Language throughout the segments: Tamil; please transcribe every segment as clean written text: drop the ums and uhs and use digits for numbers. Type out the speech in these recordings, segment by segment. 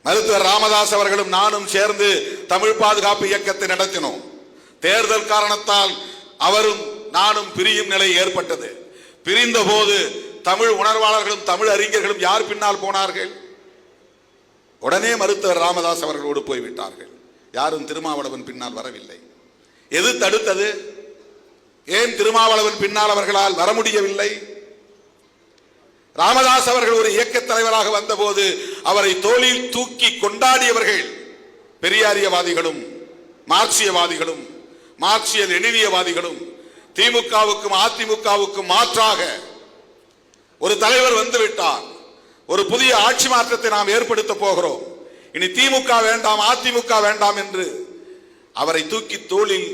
மருத்துவர் ராமதாஸ் அவர்களும் நானும் சேர்ந்து தமிழ் பாதுகாப்பு இயக்கத்தை நடத்தினோம். தேர்தல் காரணத்தால் அவரும் நானும் பிரியும் நிலை ஏற்பட்டது. பிரிந்த போது தமிழ் உணர்வாளர்களும் தமிழ் அறிஞர்களும் யார் பின்னால் போனார்கள்? உடனே மருத்துவர் ராமதாஸ் அவர்களோடு போய்விட்டார்கள். யாரும் திருமாவளவன் பின்னால் வரவில்லை. எது தடுத்தது? ஏன் திருமாவளவன் பின்னால் அவர்களால் வர முடியவில்லை? ராமதாஸ் அவர்கள் ஒரு இயக்க தலைவராக வந்தபோது அவரை தோளில் தூக்கி கொண்டாடியவர்கள் பெரியாரியவாதிகளும் மார்க்சியவாதிகளும் மார்க்சிய லெனினியவாதிகளும். திமுகவுக்கும் அதிமுகவுக்கும் மாற்றாக ஒரு தலைவர் வந்துவிட்டார். ஒரு புதிய ஆட்சி மாற்றத்தை நாம் ஏற்படுத்த போகிறோம். இனி திமுக வேண்டாம் அதிமுக வேண்டாம் என்று அவரை தூக்கி தோளில்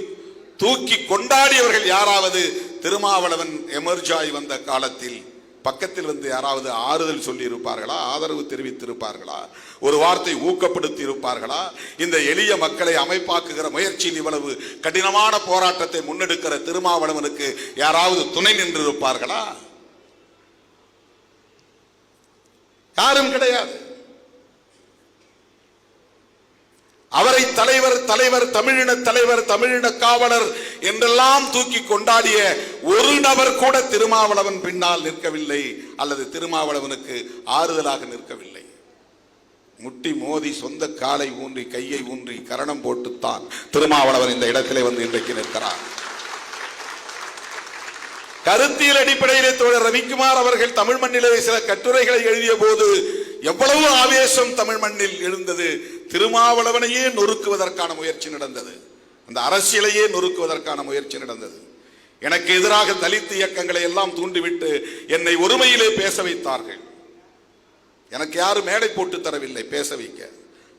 தூக்கி கொண்டாடியவர்கள் யாராவது திருமாவளவன் எமர்ஜாய் வந்த காலத்தில் பக்கத்தில் இருந்து யாராவது ஆறுதல் சொல்லி இருப்பார்களா? ஆதரவு தெரிவித்திருப்பார்களா? ஒரு வார்த்தை ஊக்கப்படுத்தி இருப்பார்களா? இந்த எளிய மக்களை அமைப்பாக்குகிற முயற்சியில் இவ்வளவு கடினமான போராட்டத்தை முன்னெடுக்கிற திருமாவளவனுக்கு யாராவது துணை நின்று இருப்பார்களா? யாரும் கிடையாது. அவரை தலைவர் தலைவர் தமிழின தலைவர் தமிழின காவலர் என்றெல்லாம் தூக்கி கொண்டாடிய ஒரு நபர் கூட திருமாவளவன் பின்னால் நிற்கவில்லை, அல்லது திருமாவளவனுக்கு ஆறுதலாக நிற்கவில்லை. முட்டி மோதி சொந்த காலை ஊன்றி கையை ஊன்றி கரணம் போட்டுத்தான் திருமாவளவன் இந்த இடத்திலே வந்து இன்றைக்கு நிற்கிறார். கருத்தியல் அடிப்படையிலே தோழர் ரவிக்குமார் அவர்கள் தமிழ் மண்ணிலே சில கட்டுரைகளை எழுதிய போது எவ்வளவு ஆவேசம் தமிழ் மண்ணில் எழுந்தது. திருமாவளவனையே நொறுக்குவதற்கான முயற்சி நடந்தது. அந்த அரசியலையே நொறுக்குவதற்கான முயற்சி நடந்தது. எனக்கு எதிராக தலித் இயக்கங்களை எல்லாம் தூண்டிவிட்டு என்னை ஒருமையிலே பேச வைத்தார்கள். எனக்கு யாரும் மேடை போட்டு தரவில்லை பேச வைக்க.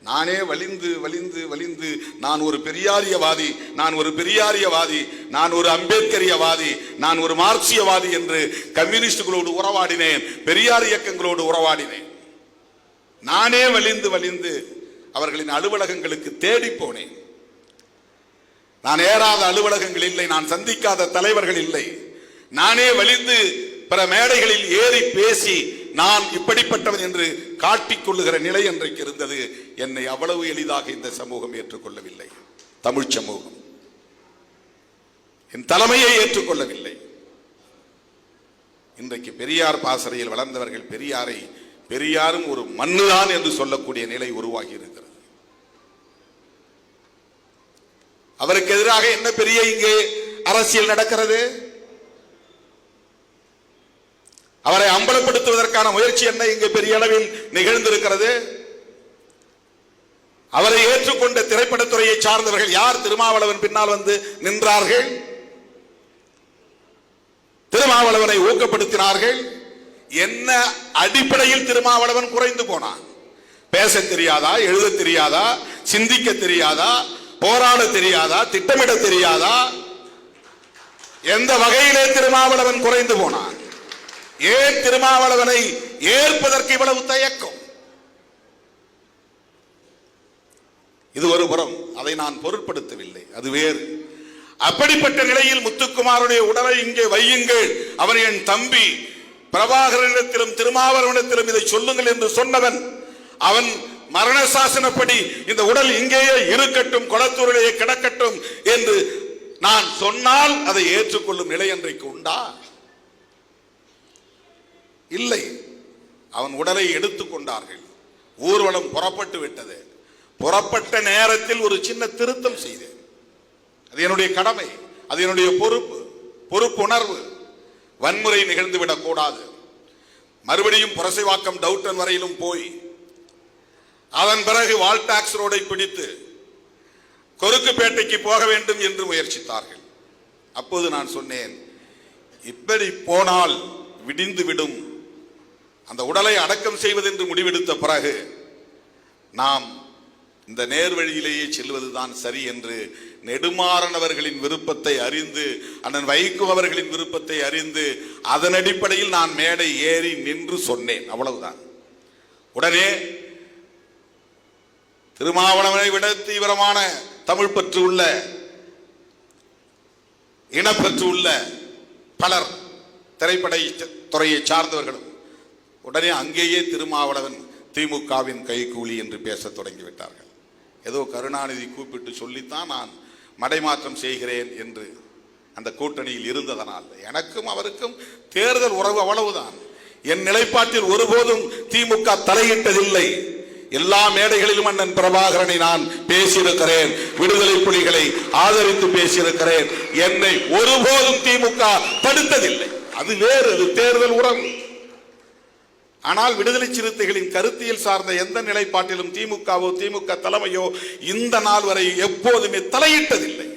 நானே வலிந்து வலிந்து வலிந்து நான் ஒரு பெரியாரியவாதி, நான் ஒரு பெரியாரியவாதி, நான் ஒரு அம்பேத்கரியவாதி, நான் ஒரு மார்க்சியவாதி என்று கம்யூனிஸ்டுகளோடு உறவாடினேன், பெரியார் இயக்கங்களோடு உறவாடினேன். நானே வலிந்து வலிந்து அவர்களின் அலுவலகங்களுக்கு தேடி போனேன். நான் ஏறாத அலுவலகங்கள் இல்லை, நான் சந்திக்காத தலைவர்கள் இல்லை. நானே வலிந்து பிற மேடைகளில் ஏறி பேசி நான் இப்படிப்பட்டவன் என்று காட்டிக் கொள்ளுகிற நிலை அன்றைக்கு இருந்தது. என்னை அவ்வளவு எளிதாக இந்த சமூகம் ஏற்றுக்கொள்ளவில்லை. தமிழ் சமூகம் என் தலைமையை ஏற்றுக்கொள்ளவில்லை. இன்றைக்கு பெரியார் பாசறையில் வளர்ந்தவர்கள் பெரியாரை பெரியாரும் ஒரு மண்ணுதான் என்று சொல்லக்கூடிய நிலை உருவாகி இருக்கிறது. அவருக்கு எதிராக என்ன பெரிய இங்கே அரசியல் நடக்கிறது? அவரை அம்பலப்படுத்துவதற்கான முயற்சி என்ன இங்கே பெரிய அளவில் நிகழ்ந்திருக்கிறது? அவரை ஏற்றுக்கொண்ட திரைப்படத்துறையை சார்ந்தவர்கள் யார் திருமாவளவன் பின்னால் வந்து நின்றார்கள்? திருமாவளவனை ஊக்கப்படுத்தினார்கள். என்ன அடிப்படையில் திருமாவளவன் குறைந்து போனான்? பேச தெரியாதா? எழுத தெரியாதா? சிந்திக்க தெரியாதா? போராட தெரியாதா? திட்டமிட தெரியாதா? எந்த வகையிலே திருமாவளவன் குறைந்து போனான்? ஏன் திருமாவளவனை ஏற்பதற்கு இவ்வளவு தயக்கம்? இது ஒரு புறம், அதை நான் பொருட்படுத்தவில்லை, அது வேறு. அப்படிப்பட்ட நிலையில் முத்துக்குமாருடைய உடலை இங்கே வையுங்கள், அவன் என் தம்பி, பிரபாகரனிடத்திலும் திருமாவளவனிடத்திலும் இதை சொல்லுங்கள் என்று சொன்னவன், அவன் மரண சாசனப்படி இந்த உடல் இங்கேயே இருக்கட்டும், கொளத்தூரிலேயே கிடக்கட்டும் என்று நான் சொன்னால் அதை ஏற்றுக்கொள்ளும் நிலை அன்றைக்கு உண்டா? இல்லை. அவன் உடலை எடுத்துக் கொண்டார்கள். ஊர்வலம் புறப்பட்டு விட்டது. புறப்பட்ட நேரத்தில் ஒரு சின்ன திருத்தம் செய்தேன். அது என்னுடைய கடமை, அது என்னுடைய பொறுப்புணர்வு. வன்முறை நிகழ்ந்து விடக் கூடாது. மறுபடியும் புரசைவாக்கம் டவுட்டன் வரையிலும் போய் அதன் பிறகு வால்டாக்ஸ் ரோடை பிடித்து கொருக்குப்பேட்டைக்கு போக வேண்டும் என்று முயற்சித்தார்கள். அப்போது நான் சொன்னேன், இப்படி போனால் விடிந்துவிடும். அந்த உடலை அடக்கம் செய்வதென்று முடிவெடுத்த பிறகு நாம் இந்த நேர்வழியிலேயே செல்வதுதான் சரி என்று நெடுமாறன் அவர்களின் விருப்பத்தை அறிந்து, அண்ணன் வைகோ அவர்களின் விருப்பத்தை அறிந்து, அதன் அடிப்படையில் நான் மேடை ஏறி நின்று சொன்னேன். அவ்வளவுதான். உடனே திருமாவளவனை விட தீவிரமான தமிழ் பற்று உள்ள, இனப்பற்று உள்ள பலர், திரைப்பட துறையை சார்ந்தவர்களும் உடனே அங்கேயே திருமாவளவன் திமுகவின் கைகூலி என்று பேசத் தொடங்கிவிட்டார்கள். ஏதோ கருணாநிதி கூப்பிட்டு சொல்லித்தான் நான் மடைமாற்றம் செய்கிறேன் என்று அந்த கூட்டணியில் இருந்ததனால் எனக்கும் அவருக்கும் தேர்தல் உறவு அவ்வளவுதான். என் நிலைப்பாட்டில் ஒருபோதும் திமுக தலையிட்டதில்லை. எல்லா மேடைகளிலும் அண்ணன் பிரபாகரனை நான் பேசியிருக்கிறேன், விடுதலை புலிகளை ஆதரித்து பேசியிருக்கிறேன். என்னை ஒருபோதும் திமுக தடுத்ததில்லை. அது வேறு, அது தேர்தல் உறவு. ஆனால் விடுதலை சிறுத்தைகளின் கருத்தியல் சார்ந்த எந்த நிலைப்பாட்டிலும் திமுகவோ திமுக தலைமையோ இந்த நாள் வரை எப்போதுமே தலையிட்டதில்லை.